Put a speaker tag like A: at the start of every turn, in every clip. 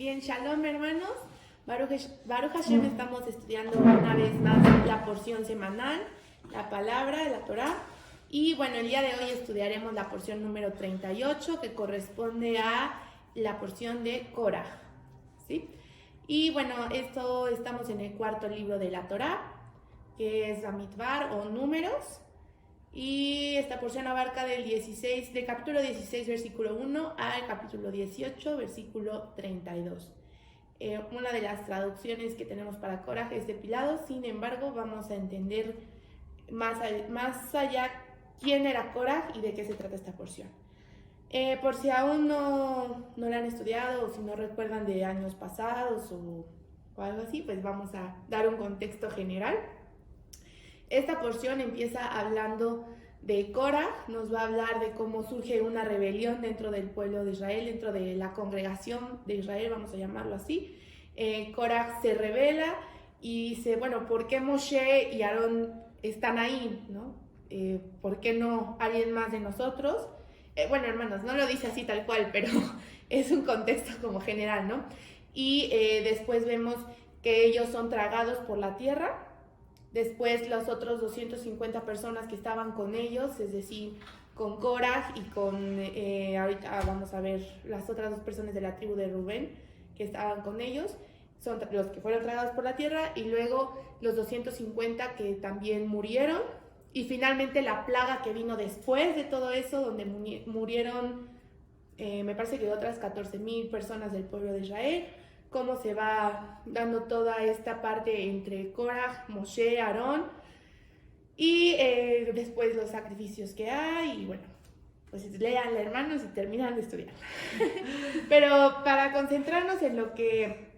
A: Bien, shalom hermanos. Baruch Hashem, estamos estudiando una vez más la porción semanal, la palabra de la Torá. Y bueno, el día de hoy estudiaremos la porción número 38, que corresponde a la porción de Korah, ¿sí? Y bueno, estamos en el cuarto libro de la Torá, que es Bamidbar o Números. Y esta porción abarca del capítulo 16, versículo 1 al capítulo 18, versículo 32. Una de las traducciones que tenemos para Korah es depilado, sin embargo vamos a entender más allá quién era Korah y de qué se trata esta porción. Por si aún no la han estudiado o si no recuerdan de años pasados o algo así, pues vamos a dar un contexto general. Esta porción empieza hablando de Korah, nos va a hablar de cómo surge una rebelión dentro del pueblo de Israel, dentro de la congregación de Israel, vamos a llamarlo así. Korah se rebela y dice, bueno, ¿por qué Moshe y Aarón están ahí, ¿no? ¿Por qué no alguien más de nosotros? Bueno, hermanos, no lo dice así tal cual, pero es un contexto como general, ¿no? Y después vemos que ellos son tragados por la tierra. Después los otros 250 personas que estaban con ellos, es decir, con Korah y con, ahorita vamos a ver las otras dos personas de la tribu de Rubén que estaban con ellos, son los que fueron tragados por la tierra, y luego los 250 que también murieron, y finalmente la plaga que vino después de todo eso, donde murieron, me parece que otras 14,000 personas del pueblo de Israel. Cómo se va dando toda esta parte entre Korah, Moshe, Aarón, y después los sacrificios que hay, y bueno, pues lean, hermanos, y terminan de estudiar. Pero para concentrarnos en lo que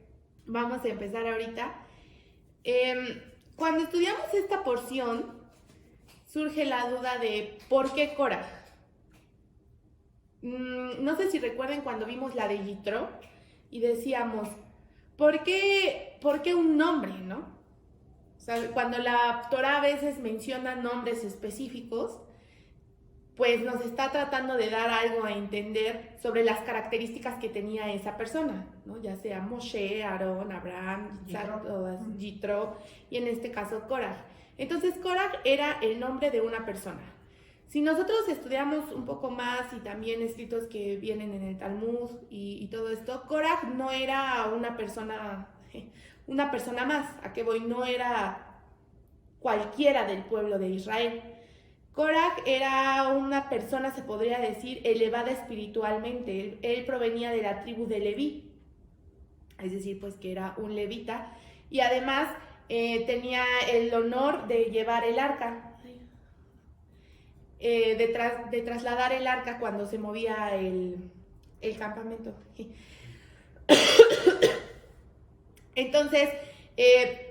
A: vamos a empezar ahorita, cuando estudiamos esta porción, surge la duda de ¿por qué Korah? No sé si recuerden cuando vimos la de Yitro, y decíamos, ¿por qué un nombre, no? O sea, cuando la Torá a veces menciona nombres específicos, pues nos está tratando de dar algo a entender sobre las características que tenía esa persona, ¿no? Ya sea Moshe, Aarón, Abraham, Yitro, y en este caso Korah. Entonces Korah era el nombre de una persona. Si nosotros estudiamos un poco más y también escritos que vienen en el Talmud y todo esto, Korah no era una persona más, ¿a qué voy? No era cualquiera del pueblo de Israel. Korah era una persona, se podría decir, elevada espiritualmente. Él provenía de la tribu de Leví, es decir, pues que era un levita, y además tenía el honor de llevar el arca. De trasladar el arca cuando se movía el campamento. Entonces,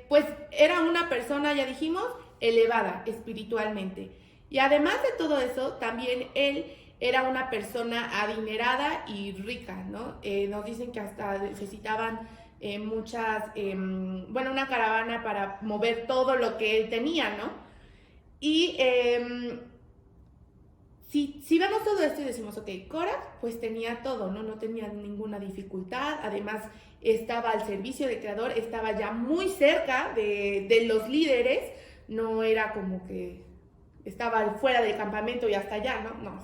A: pues era una persona, ya dijimos, elevada espiritualmente. Y además de todo eso, también él era una persona adinerada y rica, ¿no? Nos dicen que hasta necesitaban una caravana para mover todo lo que él tenía, ¿no? Y si vemos todo esto y decimos, ok, Korah pues tenía todo, ¿no? No tenía ninguna dificultad, además estaba al servicio del Creador, estaba ya muy cerca de los líderes, no era como que estaba fuera del campamento y hasta allá, ¿no? No,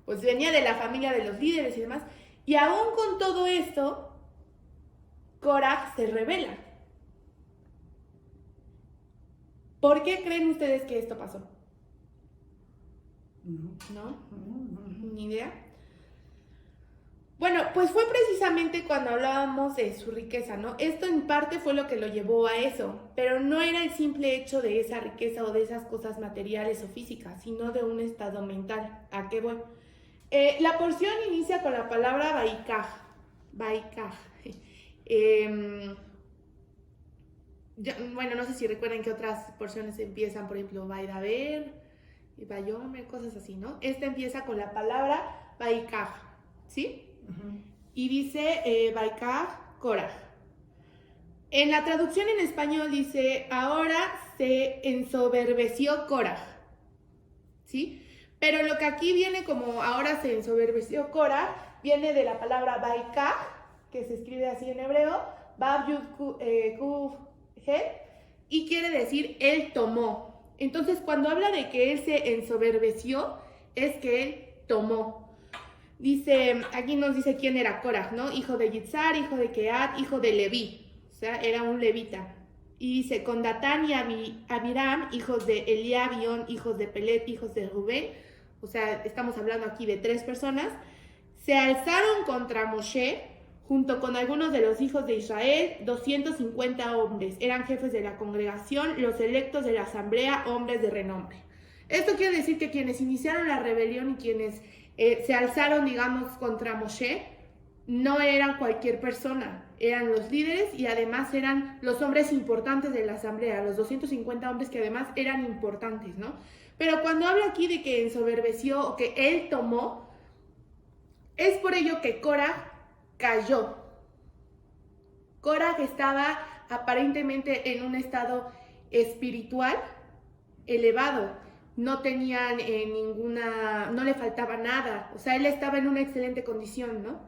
A: pues venía de la familia de los líderes y demás, y aún con todo esto, Korah se rebela. ¿Por qué creen ustedes que esto pasó? ¿No? Ni idea. Bueno, pues fue precisamente cuando hablábamos de su riqueza, ¿no? Esto en parte fue lo que lo llevó a eso, pero no era el simple hecho de esa riqueza o de esas cosas materiales o físicas, sino de un estado mental. ¿A qué voy? La porción inicia con la palabra Vaikaj. Bueno, no sé si recuerdan que otras porciones empiezan, por ejemplo, Vaidaber y Bayomer, cosas así, ¿no? Esta empieza con la palabra Vaikaj, ¿sí? Uh-huh. Y dice Vaikaj Korah. En la traducción en español dice, ahora se ensoberbeció Korah, ¿sí? Pero lo que aquí viene como ahora se ensoberbeció Korah, viene de la palabra Vaikaj, que se escribe así en hebreo, Bab Yud Kuf Het, y quiere decir él tomó. Entonces, cuando habla de que él se ensoberbeció, es que él tomó. Dice, aquí nos dice quién era Korah, ¿no? Hijo de Yitzhar, hijo de Kehat, hijo de Leví. O sea, era un levita. Y dice, con Datán y Abiram, hijos de Eliab, Ión, hijos de Pelet, hijos de Rubén. O sea, estamos hablando aquí de 3 personas. Se alzaron contra Moshe, junto con algunos de los hijos de Israel, 250 hombres. Eran jefes de la congregación, los electos de la asamblea, hombres de renombre. Esto quiere decir que quienes iniciaron la rebelión y quienes se alzaron, digamos, contra Moshe, no eran cualquier persona, eran los líderes y además eran los hombres importantes de la asamblea, los 250 hombres que además eran importantes, ¿no? Pero cuando habla aquí de que ensoberbeció o que él tomó, es por ello que Korah cayó. Korah estaba aparentemente en un estado espiritual elevado, no tenía no le faltaba nada, o sea, él estaba en una excelente condición, ¿no?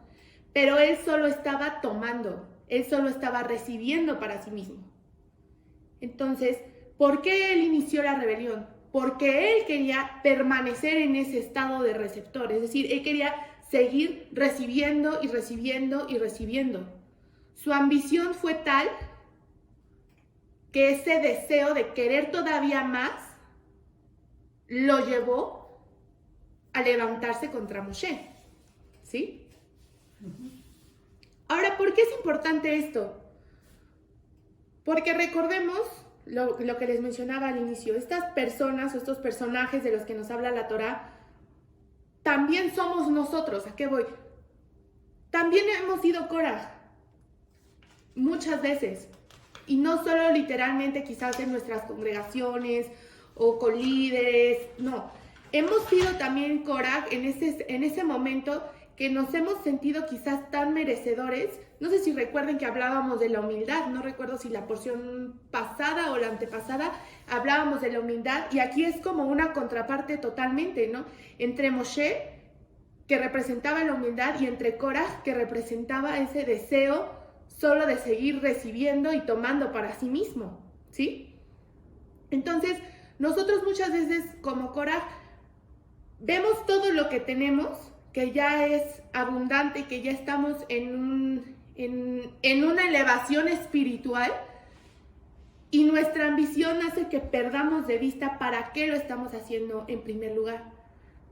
A: Pero él solo estaba tomando, él solo estaba recibiendo para sí mismo. Entonces, ¿por qué él inició la rebelión? Porque él quería permanecer en ese estado de receptor, es decir, él quería seguir recibiendo y recibiendo y recibiendo. Su ambición fue tal que ese deseo de querer todavía más lo llevó a levantarse contra Moshe, ¿sí? Ahora, ¿por qué es importante esto? Porque recordemos lo que les mencionaba al inicio, estas personas o estos personajes de los que nos habla la Torá, también somos nosotros. ¿A qué voy? También hemos sido Korah, muchas veces, y no solo literalmente quizás en nuestras congregaciones o con líderes, no. Hemos sido también Korah en ese momento que nos hemos sentido quizás tan merecedores. No sé si recuerden que hablábamos de la humildad, no recuerdo si la porción pasada o la antepasada hablábamos de la humildad, y aquí es como una contraparte totalmente, ¿no? Entre Moshe, que representaba la humildad, y entre Korah, que representaba ese deseo solo de seguir recibiendo y tomando para sí mismo, ¿sí? Entonces, nosotros muchas veces como Korah vemos todo lo que tenemos, que ya es abundante, que ya estamos en una elevación espiritual, y nuestra ambición hace que perdamos de vista para qué lo estamos haciendo en primer lugar.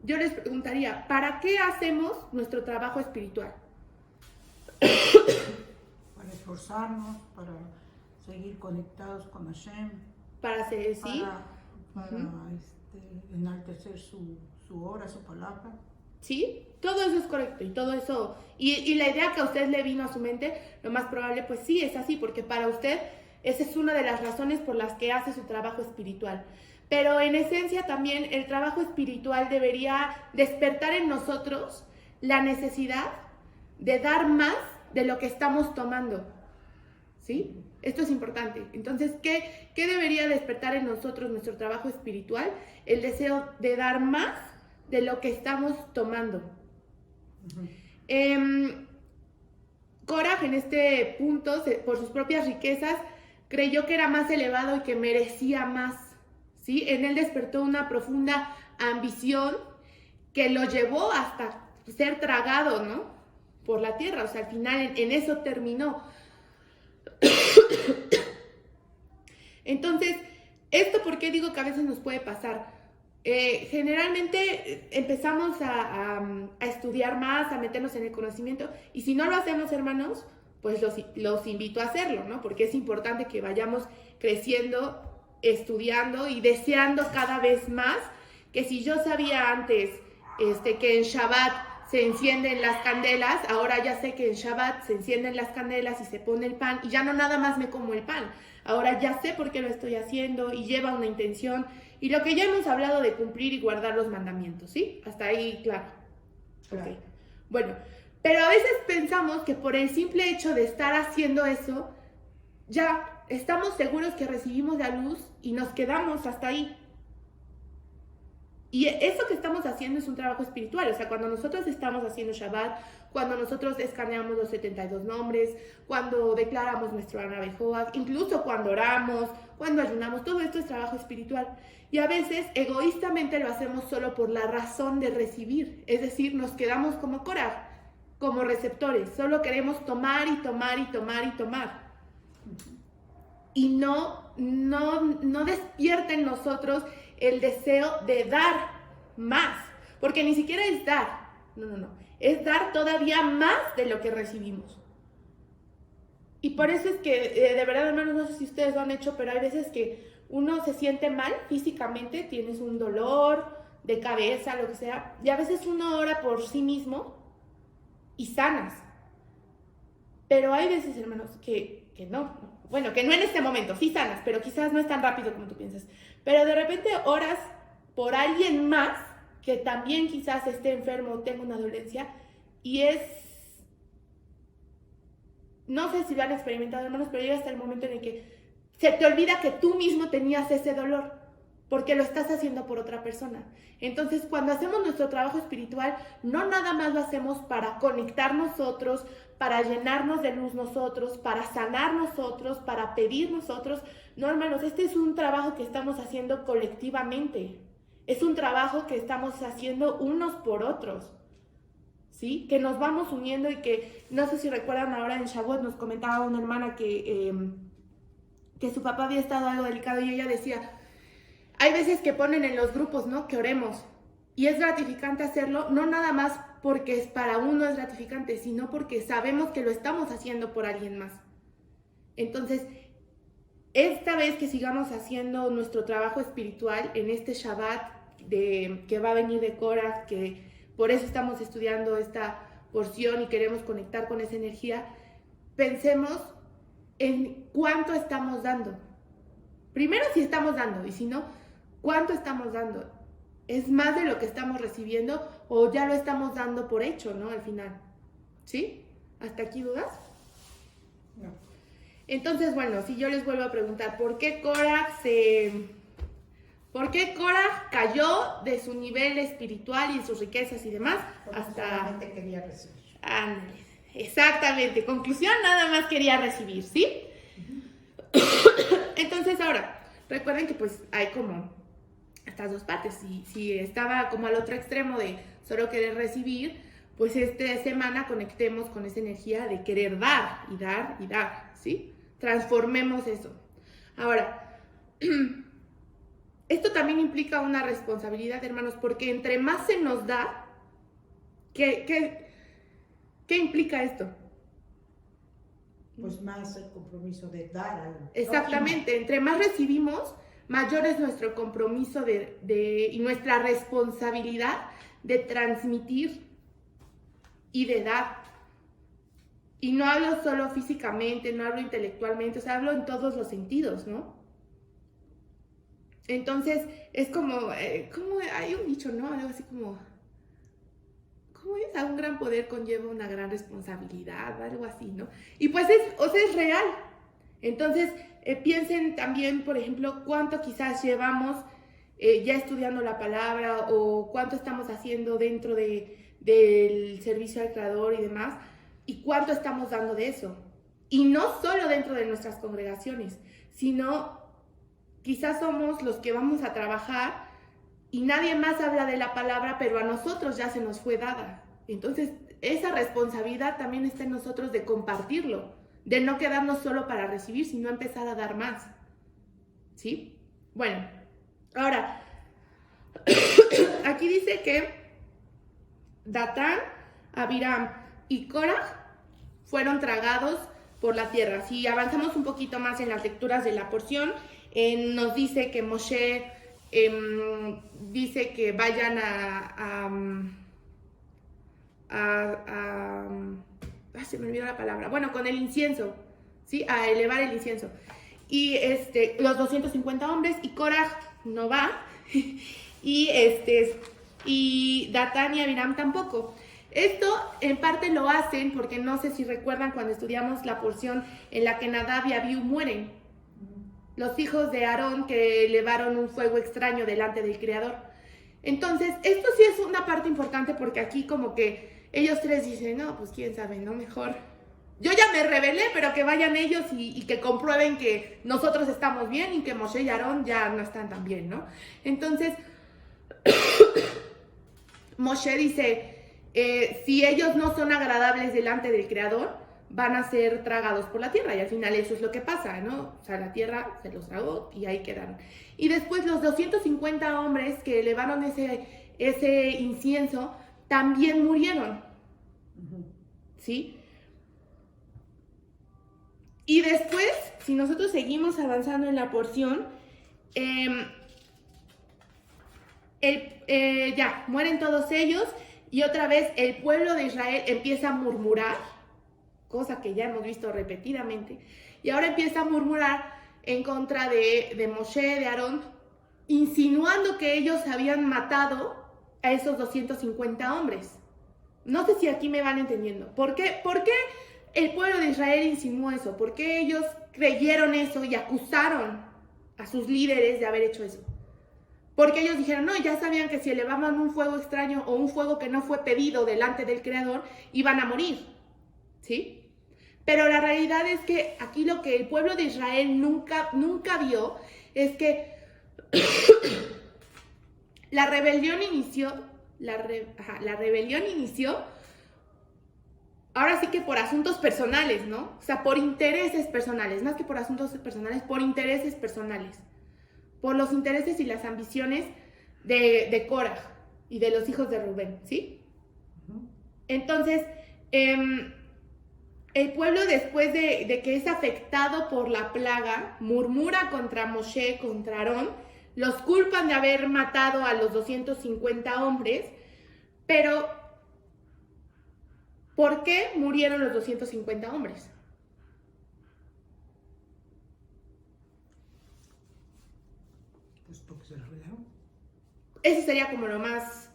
A: Yo les preguntaría, ¿para qué hacemos nuestro trabajo espiritual?
B: Para esforzarnos, para seguir conectados con Hashem.
A: Para hacer, ¿sí?
B: Para enaltecer su obra, su palabra.
A: ¿Sí? Todo eso es correcto, y todo eso, y la idea que a usted le vino a su mente, lo más probable, pues sí, es así, porque para usted esa es una de las razones por las que hace su trabajo espiritual. Pero en esencia también el trabajo espiritual debería despertar en nosotros la necesidad de dar más de lo que estamos tomando, ¿sí? Esto es importante. Entonces, ¿qué debería despertar en nosotros nuestro trabajo espiritual? El deseo de dar más de lo que estamos tomando. Korah en este punto, por sus propias riquezas, creyó que era más elevado y que merecía más, ¿sí? En él despertó una profunda ambición que lo llevó hasta ser tragado, ¿no? Por la tierra. O sea, al final en eso terminó. Entonces, ¿esto por qué digo que a veces nos puede pasar? Generalmente empezamos a estudiar más, a meternos en el conocimiento, y si no lo hacemos, hermanos, pues los invito a hacerlo, ¿no? Porque es importante que vayamos creciendo, estudiando y deseando cada vez más. Que si yo sabía antes que en Shabbat se encienden las candelas, ahora ya sé que en Shabbat se encienden las candelas y se pone el pan, y ya no nada más me como el pan, ahora ya sé por qué lo estoy haciendo y lleva una intención, y lo que ya hemos hablado de cumplir y guardar los mandamientos, ¿sí? Hasta ahí, claro. Okay. Bueno, pero a veces pensamos que por el simple hecho de estar haciendo eso, ya estamos seguros que recibimos la luz y nos quedamos hasta ahí. Y eso que estamos haciendo es un trabajo espiritual. O sea, cuando nosotros estamos haciendo Shabbat, cuando nosotros escaneamos los 72 nombres, cuando declaramos nuestro Anabejoa, incluso cuando oramos, cuando ayunamos, todo esto es trabajo espiritual. Y a veces egoístamente lo hacemos solo por la razón de recibir. Es decir, nos quedamos como Korah, como receptores. Solo queremos tomar y tomar y tomar y tomar. Y no despierta en nosotros el deseo de dar más, porque ni siquiera es dar, no, es dar todavía más de lo que recibimos. Y por eso es que, de verdad, hermanos, no sé si ustedes lo han hecho, pero hay veces que uno se siente mal físicamente, tienes un dolor de cabeza, lo que sea, y a veces uno ora por sí mismo y sanas. Pero hay veces, hermanos, que no. Bueno, que no en este momento, sí sanas, pero quizás no es tan rápido como tú piensas. Pero de repente oras por alguien más que también quizás esté enfermo o tenga una dolencia y no sé si lo han experimentado, hermanos, pero llega hasta el momento en el que se te olvida que tú mismo tenías ese dolor porque lo estás haciendo por otra persona. Entonces, cuando hacemos nuestro trabajo espiritual, no nada más lo hacemos para conectar nosotros, para llenarnos de luz nosotros, para sanar nosotros, para pedir nosotros. No, hermanos, este es un trabajo que estamos haciendo colectivamente. Es un trabajo que estamos haciendo unos por otros, ¿sí? Que nos vamos uniendo y que, no sé si recuerdan ahora en Shavuot, nos comentaba una hermana que su papá había estado algo delicado y ella decía, hay veces que ponen en los grupos, ¿no? Que oremos. Y es gratificante hacerlo, no nada más porque es para uno es gratificante, sino porque sabemos que lo estamos haciendo por alguien más. Entonces, esta vez que sigamos haciendo nuestro trabajo espiritual en este Shabbat que va a venir de Korah, que por eso estamos estudiando esta porción y queremos conectar con esa energía, pensemos en cuánto estamos dando. Primero si estamos dando y si no, ¿cuánto estamos dando? ¿Es más de lo que estamos recibiendo o ya lo estamos dando por hecho, ¿no? Al final, ¿sí? ¿Hasta aquí dudas?
B: No.
A: Entonces, bueno, si yo les vuelvo a preguntar, ¿por qué Korah cayó de su nivel espiritual y sus riquezas y demás
B: Porque
A: hasta...
B: solamente quería recibir.
A: Ándale, exactamente. Conclusión, nada más quería recibir, ¿sí? Entonces ahora, recuerden que pues hay como estas dos partes. Si estaba como al otro extremo de solo querer recibir, pues esta semana conectemos con esa energía de querer dar y dar y dar, ¿sí? Transformemos eso. Ahora, esto también implica una responsabilidad, hermanos, porque entre más se nos da, ¿qué implica esto?
B: Pues más el compromiso de dar al
A: Exactamente,
B: prójimo.
A: entre más recibimos, mayor es nuestro compromiso y nuestra responsabilidad de transmitir y de dar. Y no hablo solo físicamente, no hablo intelectualmente, o sea, hablo en todos los sentidos, ¿no? Entonces, es como hay un dicho, ¿no? Algo así como es? A un gran poder conlleva una gran responsabilidad, algo así, ¿no? Y pues es real. Entonces, piensen también, por ejemplo, cuánto quizás llevamos ya estudiando la palabra o cuánto estamos haciendo dentro del servicio al Creador y demás, y cuánto estamos dando de eso. Y no solo dentro de nuestras congregaciones, sino quizás somos los que vamos a trabajar y nadie más habla de la palabra, pero a nosotros ya se nos fue dada. Entonces, esa responsabilidad también está en nosotros de compartirlo, de no quedarnos solo para recibir, sino empezar a dar más. ¿Sí? Bueno, ahora, aquí dice que Datán, Abiram y Korah fueron tragados por la tierra. Si avanzamos un poquito más en las lecturas de la porción, nos dice que Moshe dice que vayan se me olvidó la palabra, bueno, con el incienso, ¿sí? A elevar el incienso. Y los 250 hombres, y Korah no va, y Datán y Abiram tampoco. Esto en parte lo hacen porque no sé si recuerdan cuando estudiamos la porción en la que Nadab y Abiú mueren. Los hijos de Aarón que elevaron un fuego extraño delante del Creador. Entonces, esto sí es una parte importante porque aquí como que ellos tres dicen, no, pues quién sabe, no, mejor. Yo ya me rebelé, pero que vayan ellos y que comprueben que nosotros estamos bien y que Moshe y Aarón ya no están tan bien, ¿no? Entonces, Moshe dice, si ellos no son agradables delante del Creador, van a ser tragados por la tierra. Y al final eso es lo que pasa, ¿no? O sea, la tierra se los tragó y ahí quedaron. Y después los 250 hombres que elevaron ese incienso también murieron. ¿Sí? Y después, si nosotros seguimos avanzando en la porción, ya, mueren todos ellos y otra vez el pueblo de Israel empieza a murmurar, cosa que ya hemos visto repetidamente, y ahora empieza a murmurar en contra de Moshe, de Aarón, insinuando que ellos habían matado a esos 250 hombres. No sé si aquí me van entendiendo. ¿Por qué el pueblo de Israel insinuó eso? ¿Por qué ellos creyeron eso y acusaron a sus líderes de haber hecho eso? Porque ellos dijeron, no, ya sabían que si elevaban un fuego extraño o un fuego que no fue pedido delante del Creador, iban a morir, ¿sí? Pero la realidad es que aquí lo que el pueblo de Israel nunca vio es que la rebelión inició, ahora sí que por asuntos personales, ¿no? O sea, por intereses personales, más que por asuntos personales, por intereses personales. Por los intereses y las ambiciones de Korah y de los hijos de Rubén, ¿sí? Entonces, el pueblo después de que es afectado por la plaga, murmura contra Moshe, contra Aarón, los culpan de haber matado a los 250 hombres, pero ¿por qué murieron los 250 hombres?
B: Pues porque se rebelaron.
A: Eso sería como lo más,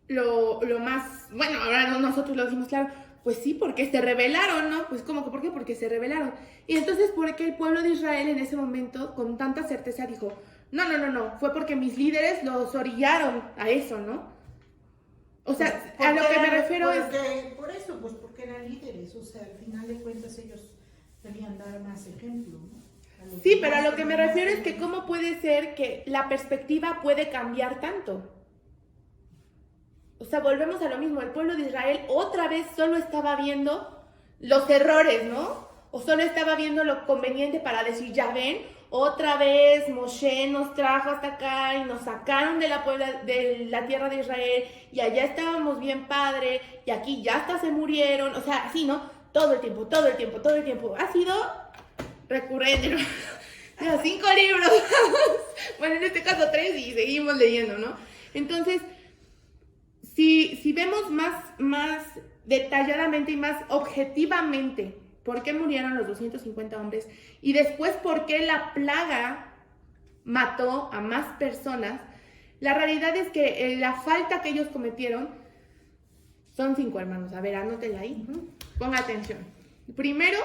A: bueno, ahora nosotros lo decimos claro, pues sí, porque se rebelaron, ¿no? Pues ¿cómo que por qué? Porque se rebelaron. Y entonces, ¿por qué el pueblo de Israel en ese momento, con tanta certeza, dijo, no, fue porque mis líderes los orillaron a eso, ¿no? O sea, a lo que me refiero es...
B: Por eso, pues porque eran líderes, o sea, al final de cuentas ellos debían dar más ejemplo, ¿no?
A: Sí, pero a lo que me refiero es que cómo puede ser que la perspectiva puede cambiar tanto. O sea, volvemos a lo mismo, el pueblo de Israel otra vez solo estaba viendo los errores, ¿no? O solo estaba viendo lo conveniente para decir, ya ven, otra vez Moshe nos trajo hasta acá y nos sacaron de la tierra de Israel y allá estábamos bien padre y aquí ya hasta se murieron, o sea, así, ¿no? Todo el tiempo. Ha sido recurrente, ¿no? Los 5 libros, bueno, en este caso 3 y seguimos leyendo, ¿no? Entonces, si vemos más detalladamente y más objetivamente por qué murieron los 250 hombres y después por qué la plaga mató a más personas, la realidad es que la falta que ellos cometieron son 5, hermanos. A ver, anótenla ahí. Ponga atención. Primero,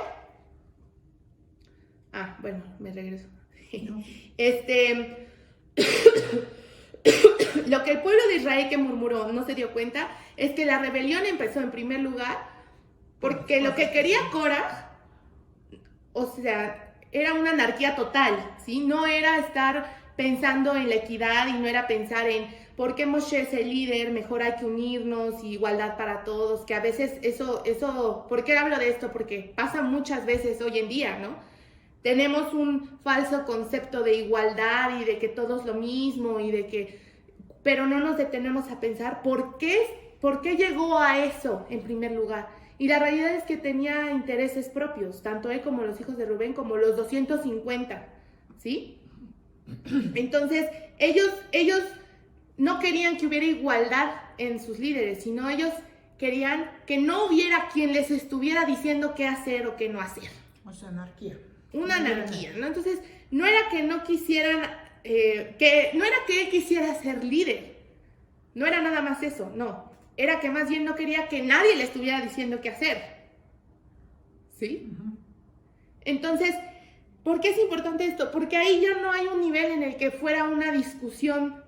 A: bueno, me regreso. No. Lo que el pueblo de Israel que murmuró no se dio cuenta es que la rebelión empezó en primer lugar porque lo que quería Korah, o sea, era una anarquía total, ¿sí? No era estar pensando en la equidad y no era pensar en por qué Moshe es el líder, mejor hay que unirnos y igualdad para todos, que a veces eso, ¿por qué hablo de esto? Porque pasa muchas veces hoy en día, ¿no? Tenemos un falso concepto de igualdad y de que todo es lo mismo pero no nos detenemos a pensar por qué llegó a eso en primer lugar. Y la realidad es que tenía intereses propios, tanto él como los hijos de Rubén, como los 250, ¿sí? Entonces, ellos no querían que hubiera igualdad en sus líderes, sino ellos querían que no hubiera quien les estuviera diciendo qué hacer o qué no hacer.
B: O sea, anarquía.
A: Una anarquía, ¿no? Entonces, no era que no quisieran, no era que él quisiera ser líder, no era nada más eso, no. Era que más bien no quería que nadie le estuviera diciendo qué hacer, ¿sí? Entonces, ¿por qué es importante esto? Porque ahí ya no hay un nivel en el que fuera una discusión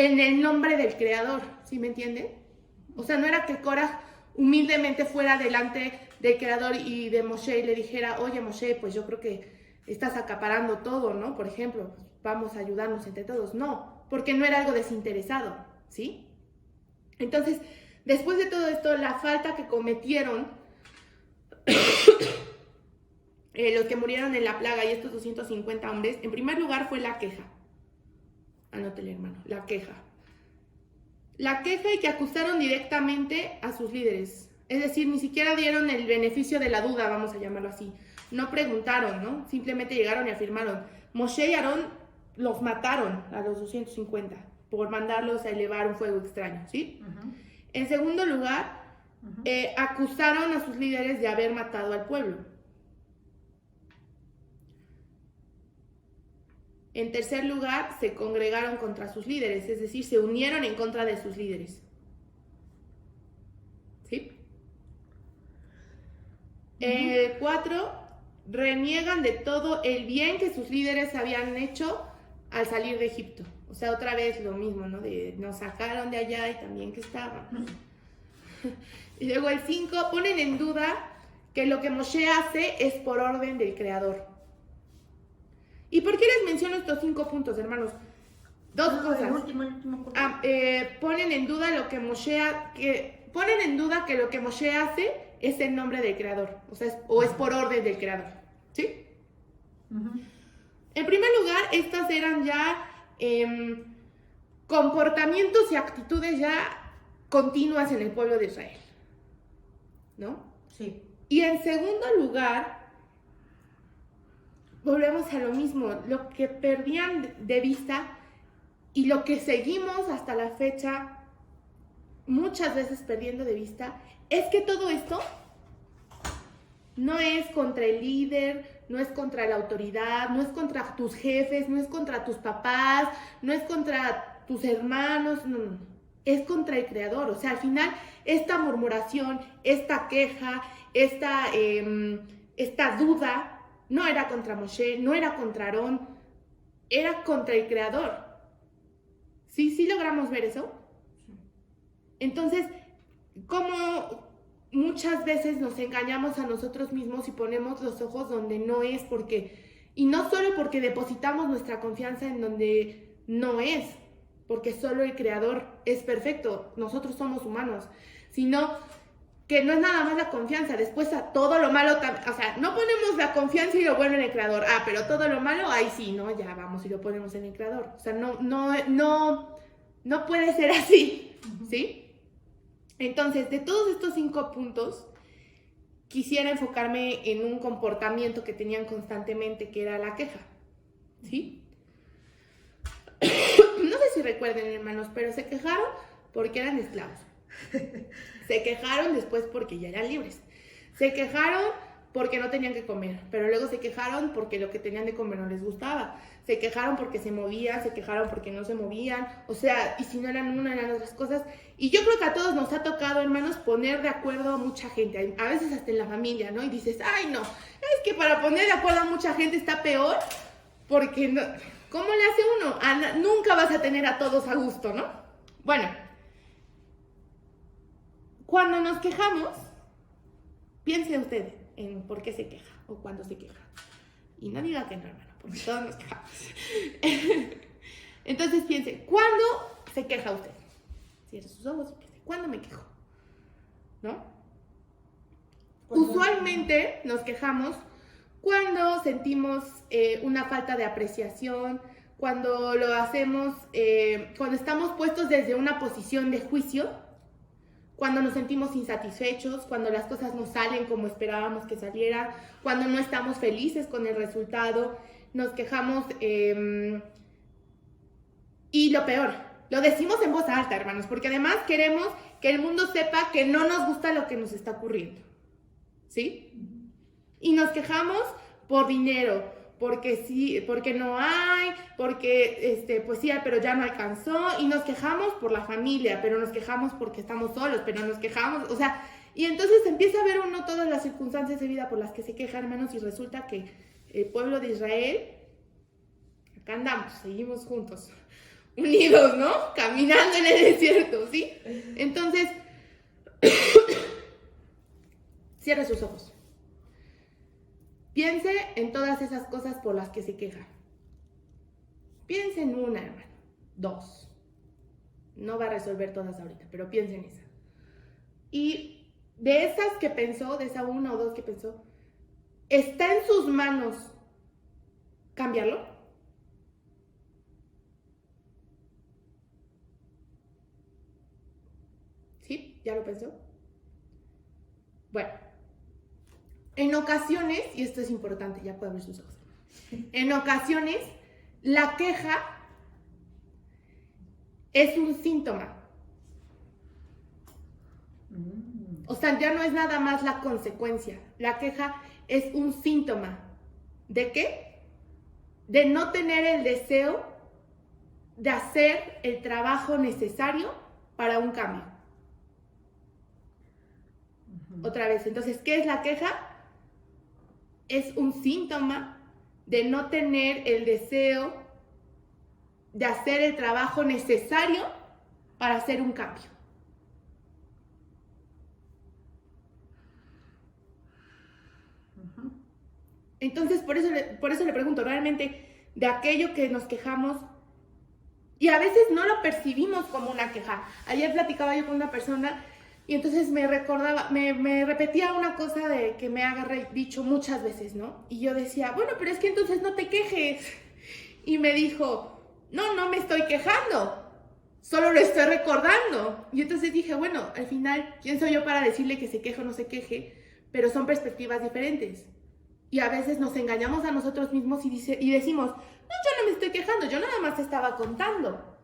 A: en el nombre del Creador, ¿sí me entiende? O sea, no era que Korah humildemente fuera delante del Creador y de Moshe y le dijera, oye Moshe, pues yo creo que estás acaparando todo, ¿no? Por ejemplo, pues vamos a ayudarnos entre todos. No, porque no era algo desinteresado, ¿sí? Entonces, después de todo esto, la falta que cometieron los que murieron en la plaga y estos 250 hombres, en primer lugar fue la queja. Anótele, hermano, la queja. La queja y que acusaron directamente a sus líderes. Es decir, ni siquiera dieron el beneficio de la duda, vamos a llamarlo así. No preguntaron, ¿no? Simplemente llegaron y afirmaron. Moshe y Aarón los mataron a los 250 por mandarlos a elevar un fuego extraño, ¿sí? Uh-huh. En segundo lugar, acusaron a sus líderes de haber matado al pueblo. En tercer lugar, se congregaron contra sus líderes, es decir, se unieron en contra de sus líderes. ¿Sí? 4, reniegan de todo el bien que sus líderes habían hecho al salir de Egipto. O sea, otra vez lo mismo, ¿no? Nos sacaron de allá y también que estaban. Y luego el 5, ponen en duda que lo que Moshe hace es por orden del Creador. ¿Y por qué les menciono estos 5 puntos, hermanos? Dos cosas.
B: El último punto.
A: Ponen en duda lo que Moshe ponen en duda que lo que Moshe hace es en nombre del Creador, o sea, es por orden del Creador, ¿sí? Uh-huh. En primer lugar, estas eran ya comportamientos y actitudes ya continuas en el pueblo de Israel, ¿no?
B: Sí.
A: Y en segundo lugar, volvemos a lo mismo, lo que perdían de vista y lo que seguimos hasta la fecha, muchas veces perdiendo de vista, es que todo esto no es contra el líder, no es contra la autoridad, no es contra tus jefes, no es contra tus papás, no es contra tus hermanos, no, es contra el Creador. O sea, al final, esta murmuración, esta queja, esta duda, no era contra Moshe, no era contra Aarón, era contra el Creador. ¿Sí logramos ver eso? Entonces, como muchas veces nos engañamos a nosotros mismos y ponemos los ojos donde no es, y no solo porque depositamos nuestra confianza en donde no es, porque solo el Creador es perfecto, nosotros somos humanos, sino que no es nada más la confianza, después a todo lo malo, o sea, no ponemos la confianza y lo bueno en el Creador, pero todo lo malo, ahí sí, ¿no? Ya vamos y lo ponemos en el Creador, o sea, no puede ser así, ¿sí? Entonces, de todos estos 5 puntos, quisiera enfocarme en un comportamiento que tenían constantemente, que era la queja, ¿sí? No sé si recuerden, hermanos, pero se quejaron porque eran esclavos. Se quejaron después porque ya eran libres. Se quejaron porque no tenían que comer, pero luego se quejaron porque lo que tenían de comer no les gustaba. Se quejaron porque se movían, se quejaron porque no se movían, o sea, y si no eran una, eran otras cosas. Y yo creo que a todos nos ha tocado, hermanos, poner de acuerdo a mucha gente, a veces hasta en la familia, ¿no? Y dices, ay, no, es que para poner de acuerdo a mucha gente está peor, porque no, ¿cómo le hace uno? Nunca vas a tener a todos a gusto, ¿no? Bueno, cuando nos quejamos, piense usted en por qué se queja o cuándo se queja. Y no diga que no, hermano, porque todos nos quejamos. Entonces piense, ¿cuándo se queja usted? Cierre sus ojos y piense, ¿cuándo me quejo? ¿No? Usualmente nos quejamos cuando sentimos una falta de apreciación, cuando lo hacemos, cuando estamos puestos desde una posición de juicio, cuando nos sentimos insatisfechos, cuando las cosas no salen como esperábamos que salieran, cuando no estamos felices con el resultado, nos quejamos y lo peor, lo decimos en voz alta, hermanos, porque además queremos que el mundo sepa que no nos gusta lo que nos está ocurriendo, ¿sí? Y nos quejamos por dinero, porque sí, porque no hay, porque pues sí, pero ya no alcanzó, y nos quejamos por la familia, pero nos quejamos porque estamos solos, pero nos quejamos, o sea, y entonces empieza a ver uno todas las circunstancias de vida por las que se queja, hermanos, y resulta que el pueblo de Israel, acá andamos, seguimos juntos, unidos, ¿no? Caminando en el desierto, ¿sí? Entonces, cierre sus ojos. Piense en todas esas cosas por las que se queja. Piense en una, hermano. 2. No va a resolver todas ahorita, pero piense en esa. Y de esas que pensó, de esa 1 o 2 que pensó, ¿está en sus manos cambiarlo? ¿Sí? ¿Ya lo pensó? Bueno, en ocasiones, y esto es importante, ya puede abrir sus ojos. En ocasiones, la queja es un síntoma. O sea, ya no es nada más la consecuencia. La queja es un síntoma. ¿De qué? De no tener el deseo de hacer el trabajo necesario para un cambio. Otra vez, entonces, ¿qué es la queja? Es un síntoma de no tener el deseo de hacer el trabajo necesario para hacer un cambio. Entonces, por eso le pregunto, realmente, de aquello que nos quejamos, y a veces no lo percibimos como una queja. Ayer platicaba yo con una persona y entonces me recordaba, me repetía una cosa de que me ha dicho muchas veces, ¿no? Y yo decía, bueno, pero es que entonces no te quejes. Y me dijo, no me estoy quejando, solo lo estoy recordando. Y entonces dije, bueno, al final, ¿quién soy yo para decirle que se queje o no se queje? Pero son perspectivas diferentes. Y a veces nos engañamos a nosotros mismos y decimos, no, yo no me estoy quejando, yo nada más te estaba contando.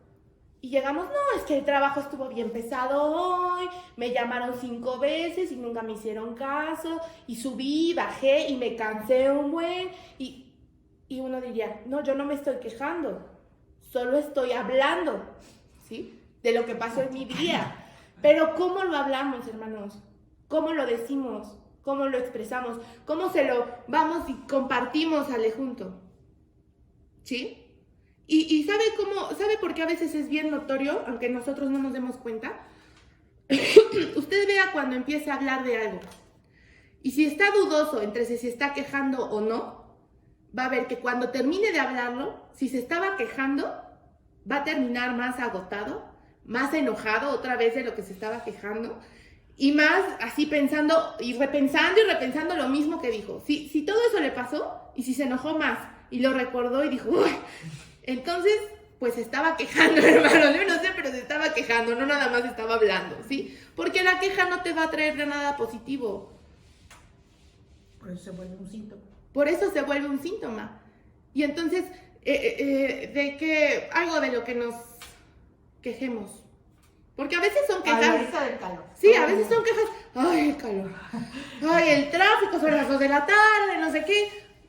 A: Y llegamos, no, es que el trabajo estuvo bien pesado hoy, me llamaron 5 veces y nunca me hicieron caso, y subí, bajé y me cansé un buen. Y uno diría, no, yo no me estoy quejando, solo estoy hablando, ¿sí? De lo que pasó en mi día. Pero ¿cómo lo hablamos, hermanos? ¿Cómo lo decimos? ¿Cómo lo expresamos? ¿Cómo se lo vamos y compartimos al junto? ¿Sí? Y ¿sabe por qué a veces es bien notorio, aunque nosotros no nos demos cuenta? Usted vea cuando empiece a hablar de algo. Y si está dudoso entre si se está quejando o no, va a ver que cuando termine de hablarlo, si se estaba quejando, va a terminar más agotado, más enojado otra vez de lo que se estaba quejando, y más así pensando y repensando lo mismo que dijo. Si todo eso le pasó, y si se enojó más, y lo recordó y dijo, uy, entonces, pues se estaba quejando, hermano, yo no sé, pero se estaba quejando, no nada más estaba hablando, ¿sí? Porque la queja no te va a traer nada positivo.
B: Por eso se vuelve un síntoma.
A: Por eso se vuelve un síntoma. Y entonces, de que algo de lo que nos quejemos. Porque a veces son quejas.
B: Ahorita del calor.
A: Sí, a veces son quejas. Ay, el calor. Ay, el tráfico sobre las 2 de la tarde, no sé qué.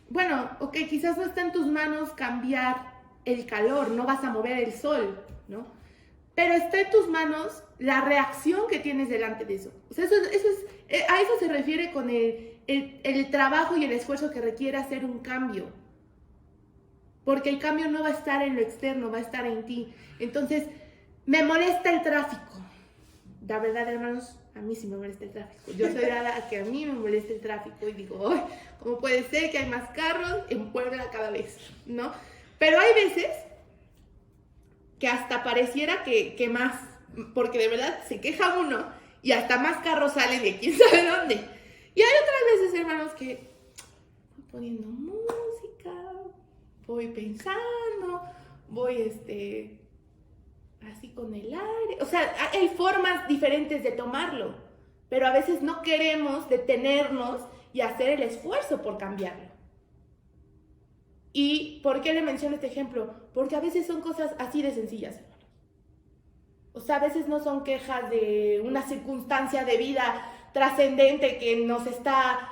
A: Bueno, ok, quizás no está en tus manos cambiar el calor, no vas a mover el sol, ¿no? Pero está en tus manos la reacción que tienes delante de eso. O sea, a eso se refiere con el trabajo y el esfuerzo que requiere hacer un cambio. Porque el cambio no va a estar en lo externo, va a estar en ti. Entonces, me molesta el tráfico. La verdad, hermanos, a mí sí me molesta el tráfico. Yo soy dada a que a mí me molesta el tráfico y digo, ¡ay! ¿Cómo puede ser que hay más carros en Puebla cada vez? ¿No? Pero hay veces que hasta pareciera que más, porque de verdad se queja uno y hasta más carros salen de quién sabe dónde. Y hay otras veces, hermanos, que voy poniendo música, voy pensando, voy así con el aire. O sea, hay formas diferentes de tomarlo, pero a veces no queremos detenernos y hacer el esfuerzo por cambiarlo. ¿Y por qué le menciono este ejemplo? Porque a veces son cosas así de sencillas, hermanos. O sea, a veces no son quejas de una circunstancia de vida trascendente que nos está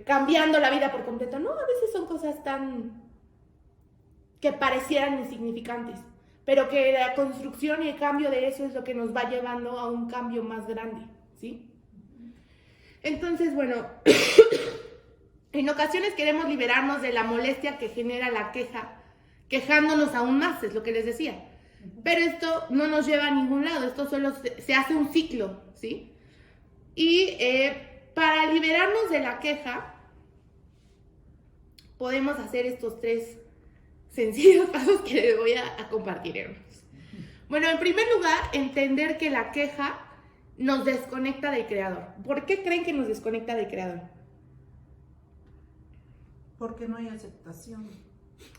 A: cambiando la vida por completo. No, a veces son cosas que parecieran insignificantes, pero que la construcción y el cambio de eso es lo que nos va llevando a un cambio más grande, ¿sí? Entonces, bueno, en ocasiones queremos liberarnos de la molestia que genera la queja quejándonos aún más, es lo que les decía. Pero esto no nos lleva a ningún lado, esto solo se hace un ciclo, ¿sí? Y para liberarnos de la queja, podemos hacer estos 3 sencillos pasos que les voy a compartir, hermanos. Bueno, en primer lugar, entender que la queja nos desconecta del Creador. ¿Por qué creen que nos desconecta del Creador?
B: Porque no hay aceptación.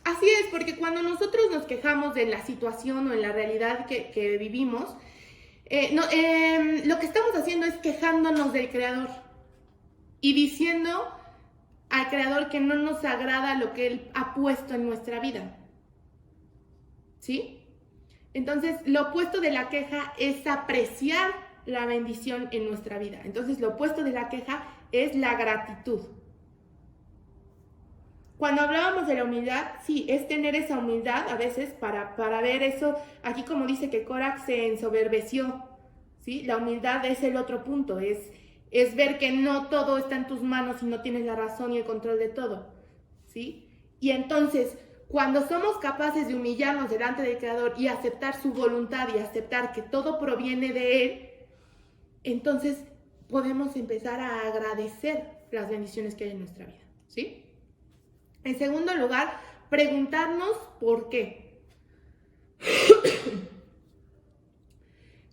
A: Así es, porque cuando nosotros nos quejamos de la situación o en la realidad que vivimos, lo que estamos haciendo es quejándonos del Creador y diciendo al Creador que no nos agrada lo que Él ha puesto en nuestra vida. ¿Sí? Entonces, lo opuesto de la queja es apreciar la bendición en nuestra vida. Entonces, lo opuesto de la queja es la gratitud. Cuando hablábamos de la humildad, sí, es tener esa humildad a veces para ver eso. Aquí como dice que Corax se ensoberbeció, ¿sí? La humildad es el otro punto, es ver que no todo está en tus manos y no tienes la razón y el control de todo, ¿sí? Y entonces, cuando somos capaces de humillarnos delante del Creador y aceptar su voluntad y aceptar que todo proviene de Él, entonces podemos empezar a agradecer las bendiciones que hay en nuestra vida, ¿sí? En segundo lugar, preguntarnos por qué.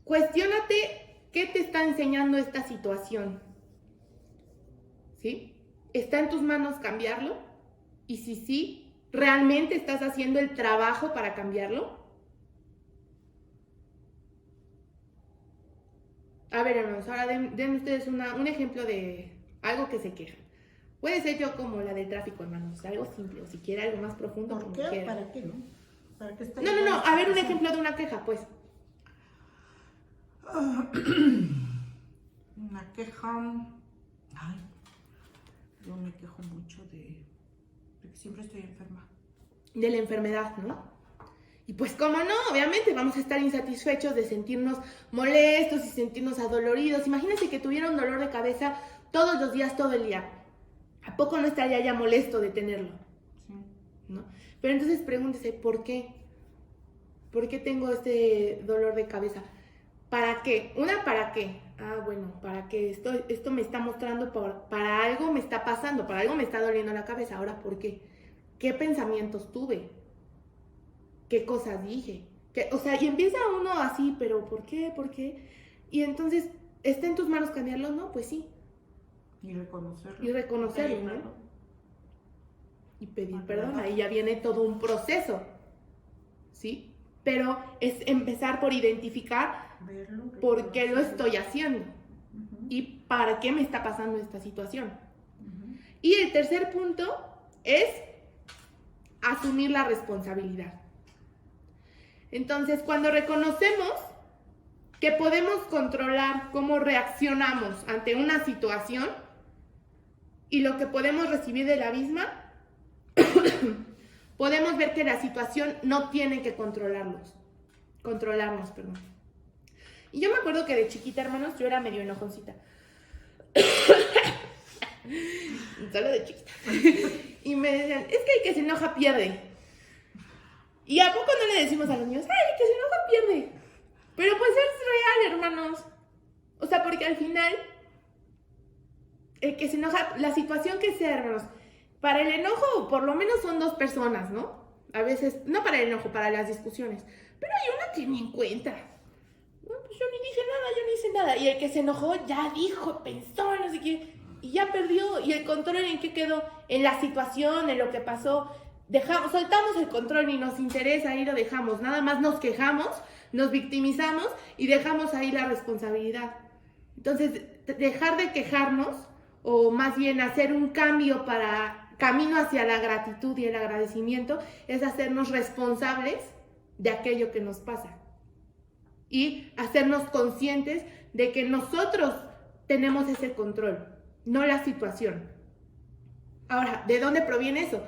A: Cuestiónate qué te está enseñando esta situación. ¿Sí? ¿Está en tus manos cambiarlo? Y si sí, ¿realmente estás haciendo el trabajo para cambiarlo? A ver, hermanos, ahora den ustedes un ejemplo de algo que se queja. Puede ser yo como la del tráfico, hermanos, algo simple, o si quiere algo más profundo.
B: ¿Por qué? ¿Para qué, no? ¿Para qué está
A: No, a ver un ejemplo de una queja, pues.
B: Una queja... Ay, yo me quejo mucho de que siempre estoy enferma.
A: De la enfermedad, ¿no? Y pues cómo no, obviamente vamos a estar insatisfechos de sentirnos molestos y sentirnos adoloridos. Imagínense que tuviera un dolor de cabeza todos los días, todo el día. ¿A poco no estaría ya molesto de tenerlo?
B: Sí.
A: ¿No? Pero entonces pregúntese, ¿por qué? ¿Por qué tengo este dolor de cabeza? ¿Para qué? ¿Para qué? Bueno, para que esto me está mostrando, para algo me está pasando, para algo me está doliendo la cabeza. Ahora, ¿por qué? ¿Qué pensamientos tuve? ¿Qué cosas dije? Y empieza uno así, pero ¿por qué? ¿Por qué? Y entonces, ¿está en tus manos cambiarlo? No, pues sí.
B: Y reconocerlo.
A: ¿no? Y pedir perdón, ahí ya viene todo un proceso, ¿sí? Pero es empezar por identificar por qué lo estoy haciendo y para qué me está pasando esta situación. Y el tercer punto es asumir la responsabilidad. Entonces, cuando reconocemos que podemos controlar cómo reaccionamos ante una situación y lo que podemos recibir de la misma, podemos ver que la situación no tiene que controlarnos. Y yo me acuerdo que de chiquita, hermanos, yo era medio enojoncita. Solo de chiquita. Y me decían, es que el que se enoja pierde. ¿Y a poco no le decimos a los niños, ay, el que se enoja pierde? Pero pues es real, hermanos. O sea, porque al final, el que se enoja, la situación que sea, hermanos, para el enojo por lo menos son 2 personas, ¿no? A veces, no para el enojo, para las discusiones. Pero hay una que ni en cuenta. No, pues yo ni hice nada. Y el que se enojó ya dijo, pensó, no sé qué. Y ya perdió. ¿Y el control en qué quedó? En la situación, en lo que pasó. Soltamos el control y nos interesa, ahí lo dejamos. Nada más nos quejamos, nos victimizamos y dejamos ahí la responsabilidad. Entonces, dejar de quejarnos, o más bien hacer un cambio para camino hacia la gratitud y el agradecimiento, es hacernos responsables de aquello que nos pasa. Y hacernos conscientes de que nosotros tenemos ese control, no la situación. Ahora, ¿de dónde proviene eso?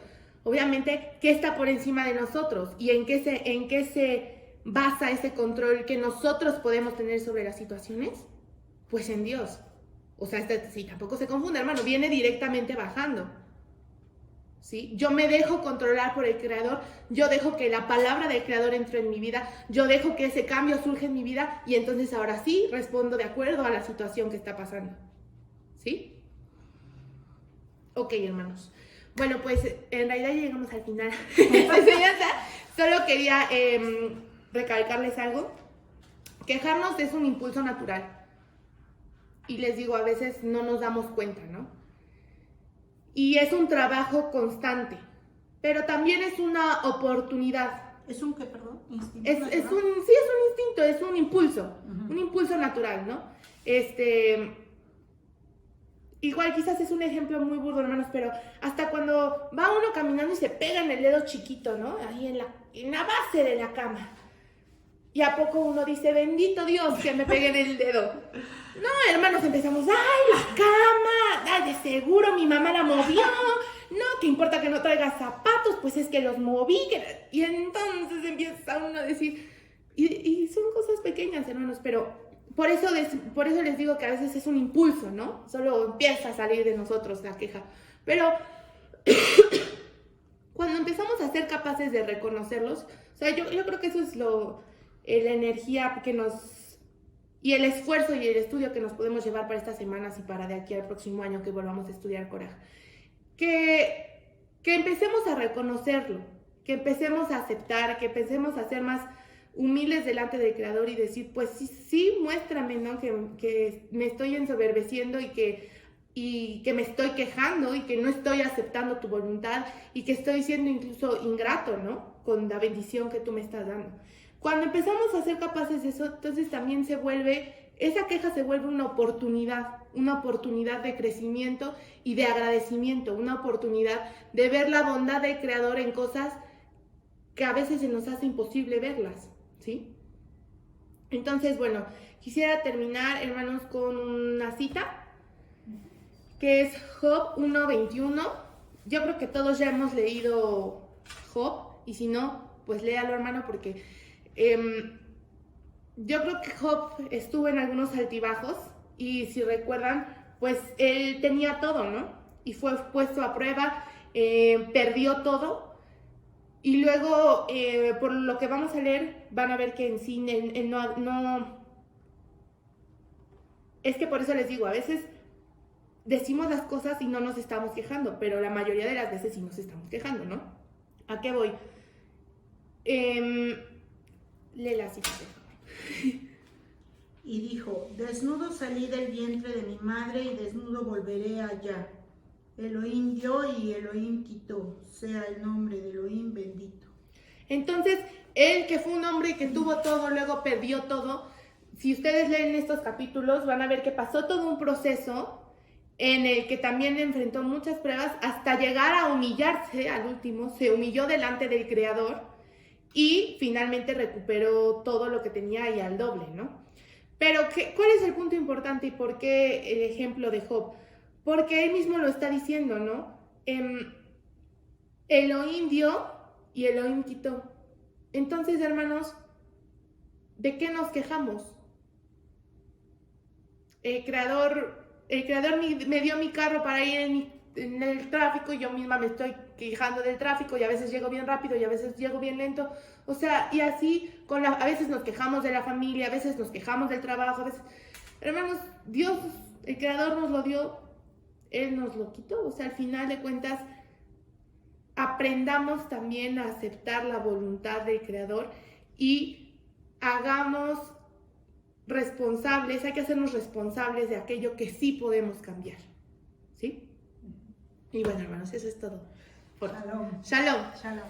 A: Obviamente, ¿qué está por encima de nosotros? ¿Y en qué se basa ese control que nosotros podemos tener sobre las situaciones? Pues en Dios. O sea, sí, tampoco se confunda, hermano, viene directamente bajando. ¿sí? Yo me dejo controlar por el Creador, yo dejo que la palabra del Creador entre en mi vida, yo dejo que ese cambio surja en mi vida y entonces ahora sí respondo de acuerdo a la situación que está pasando, ¿sí? Ok, hermanos. Bueno, pues en realidad ya llegamos al final de esta enseñanza. Solo quería recalcarles algo. Quejarnos es un impulso natural. Y les digo, a veces no nos damos cuenta, ¿no? Y es un trabajo constante, pero también es una oportunidad.
B: ¿Es un qué, perdón? ¿Instinto
A: Sí, es un instinto, es un impulso natural, ¿no? Igual quizás es un ejemplo muy burdo, hermanos, pero hasta cuando va uno caminando y se pega en el dedo chiquito, ¿no? Ahí en la base de la cama. Y a poco uno dice, bendito Dios que me pegué en el dedo. No, hermanos, empezamos, ¡ay, la cama! ¡Ay, de seguro mi mamá la movió! No, que importa que no traiga zapatos, pues es que los moví. Y entonces empieza uno a decir, y son cosas pequeñas, hermanos, pero por eso les digo que a veces es un impulso, ¿no? Solo empieza a salir de nosotros la queja. Pero cuando empezamos a ser capaces de reconocerlos, o sea, yo creo que eso es la energía que y el esfuerzo y el estudio que nos podemos llevar para estas semanas y para de aquí al próximo año que volvamos a estudiar Coraj. Que empecemos a reconocerlo, que empecemos a aceptar, que empecemos a ser más humildes delante del Creador y decir, pues sí, muéstrame, ¿no? Que me estoy ensoberbeciendo y que me estoy quejando y que no estoy aceptando tu voluntad y que estoy siendo incluso ingrato, ¿no? Con la bendición que tú me estás dando. Cuando empezamos a ser capaces de eso, entonces también esa queja se vuelve una oportunidad de crecimiento y de agradecimiento, una oportunidad de ver la bondad del Creador en cosas que a veces se nos hace imposible verlas, ¿sí? Entonces, bueno, quisiera terminar, hermanos, con una cita, que es Job 1:21. Yo creo que todos ya hemos leído Job, y si no, pues léalo, hermano, porque yo creo que Job estuvo en algunos altibajos y si recuerdan, pues él tenía todo, ¿no? Y fue puesto a prueba, perdió todo y luego, por lo que vamos a leer, van a ver que en sí él no... Es que por eso les digo, a veces decimos las cosas y no nos estamos quejando, pero la mayoría de las veces sí nos estamos quejando, ¿no? ¿A qué voy? Lee la cita, por favor.
B: Y dijo, desnudo salí del vientre de mi madre y desnudo volveré allá. Elohim dio y Elohim quitó, sea el nombre de Elohim bendito.
A: Entonces, él que fue un hombre que tuvo todo, luego perdió todo, si ustedes leen estos capítulos van a ver que pasó todo un proceso en el que también enfrentó muchas pruebas hasta llegar a humillarse al último, se humilló delante del Creador y finalmente recuperó todo lo que tenía y al doble, ¿no? Pero, ¿cuál es el punto importante y por qué el ejemplo de Job? Porque él mismo lo está diciendo, ¿no? Elohim dio y Elohim quitó. Entonces, hermanos, ¿de qué nos quejamos? El creador me dio mi carro para ir en el tráfico y yo misma me estoy quejando del tráfico y a veces llego bien rápido y a veces llego bien lento. O sea, y así, a veces nos quejamos de la familia, a veces nos quejamos del trabajo, a veces... Hermanos, Dios, el Creador nos lo dio, Él nos lo quitó. O sea, al final de cuentas, aprendamos también a aceptar la voluntad del Creador y hagamos responsables, hay que hacernos responsables de aquello que sí podemos cambiar, ¿sí? Y bueno, hermanos, eso es todo.
B: Shalom.
A: Shalom.
B: Shalom.